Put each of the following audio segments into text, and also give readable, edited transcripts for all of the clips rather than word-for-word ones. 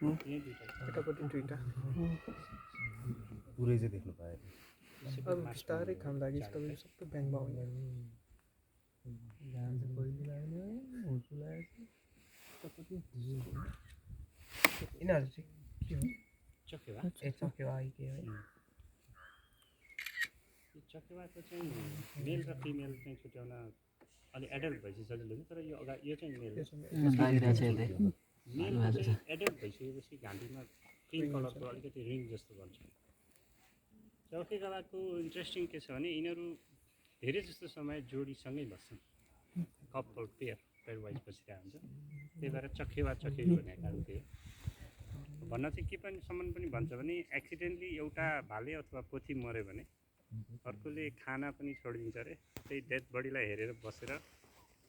यही दुईटा यतापट्टि दुईटा पुरै चाहिँ देख्नु पाएँ अब बिस्तारै काम लाग्यो तपाईँको सबै ब्याङ्कमा आउने यिनीहरू चाहिँ के हो चकेवा ए चकेवा के हो यो चकेवाको चाहिँ मेल र फिमेल चाहिँ छुट्याउन अलि एडल्ट भइसक्यो सजिलो छ तर यो यो चाहिँ मेल मेलको चाहिँ एडल्ट भइसकेपछि घाँटीमा पिङ्क कलरको अलिकति रिङ जस्तो बन्छ चकेवाको इन्ट्रेस्टिङ के छ भने यिनीहरू धेरै जस्तो समय जोडीसँगै बस्छन् कपल पेयर वाइज बसिरहेको हुन्छ त्यही भएर चकेवा चकेवी भन्ने कारण त्यही हो भन्न चाहिँ के पनि सम्म पनि भन्छ भने एक्सिडेन्टली एउटा भाले अथवा पोथी मऱ्यो भने अर्कोले खाना पनि छोडिदिन्छ अरे त्यही डेड बडीलाई हेरेर बसेर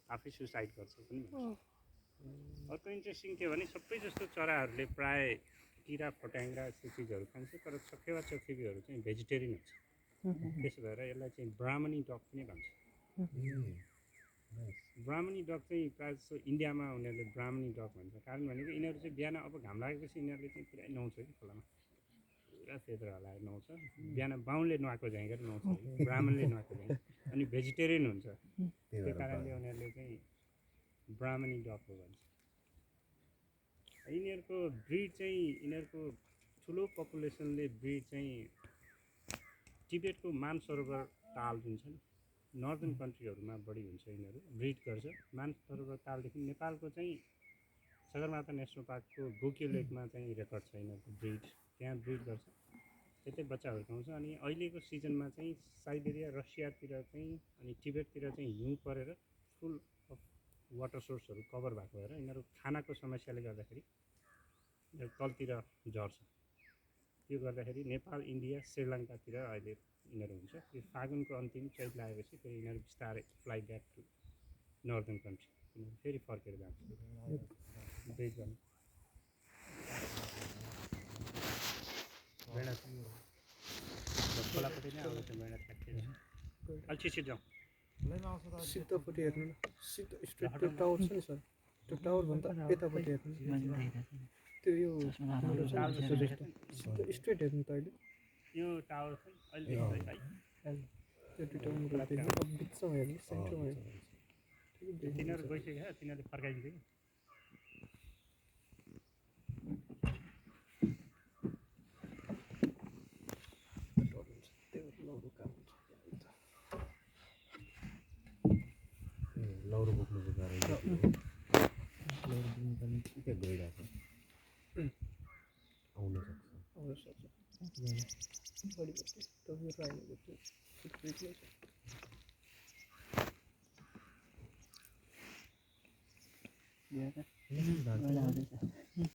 आफै सुसाइड गर्छ पनि भन्छ अर्को इन्ट्रेस्टिङ के भने सबै जस्तो चराहरूले प्राय किरा फट्याङ्ग्रा यस्तो चिजहरू खान्छ तर चकेवा चकेवीहरू चाहिँ भेजिटेरियन हुन्छ त्यसो भएर यसलाई चाहिँ ब्राह्मणी डग पनि भन्छ ब्राह्मणी डग चाहिँ प्रायः जस्तो इन्डियामा उनीहरूले ब्राह्मणी डग भन्छ कारण भनेको यिनीहरू चाहिँ बिहान अब घाम लागेपछि यिनीहरूले चाहिँ पुरै नुहाउँछ कि खोलामा पुरा फेदर हलाएर नुहाउँछ बिहान बाहुनले नुहाएको झैँ गरेर नुहाउँछ ब्राह्मणले नुहाएको झैँ अनि भेजिटेरियन हुन्छ त्यो कारणले उनीहरूले चाहिँ ब्राह्मणी डग हो भन्छ यिनीहरूको ब्रिड चाहिँ यिनीहरूको ठुलो पपुलेसनले ब्रिड चाहिँ टिबेटको मानसरोवर ताल जुन छ नि नर्दर्न कन्ट्रीहरूमा बढी हुन्छ यिनीहरू ब्रिड गर्छ मानसरोवर तालदेखि नेपालको चाहिँ सगरमाथा नेसनल पार्कको बोक्यो लेकमा चाहिँ रेकर्ड छ यिनीहरूको ब्रिड त्यहाँ ब्रिड गर्छ त्यतै बच्चा हुर्काउँछ अनि अहिलेको सिजनमा चाहिँ साइबेरिया रसियातिर चाहिँ अनि टिबेटतिर चाहिँ हिउँ परेर फुल अफ वाटर सोर्सहरू कभर भएको भएर यिनीहरू खानाको समस्याले गर्दाखेरि तलतिर झर्छ त्यो गर्दाखेरि नेपाल इन्डिया श्रीलङ्कातिर अहिले यिनीहरू हुन्छ यो फागुनको अन्तिम चैत लागेपछि फेरि यिनीहरू बिस्तारै fly back to northern country यिनीहरू फेरि फर्केर जान्छ ब्रिड गर्नु खोलापट्टि नै आउँछ मेढा ठ्याक्कै अलि छिटो जाउँ सिद्धपट्टि हेर्नु न सिधै स्ट्रेट त्यो टावर छ नि सर त्यो टावरभन्दा यतापट्टि हेर्नु त्यो यो सिधै स्ट्रेट हेर्नु त अहिले यो टावर चाहिँ अहिले है त्यो दुइटा मुला देख्नु अब बिचमा हेर्नु सेन्टरमा हेर्नु तिनीहरू गइसक्यो तिनीहरूले फर्काइदिन्छ कि लौरो बोक्नुको कारण त्यहाँ गइरहेको आउन सक्छ बढीपट्टि तपाईँको आइनको त्यो दार्जिलिङ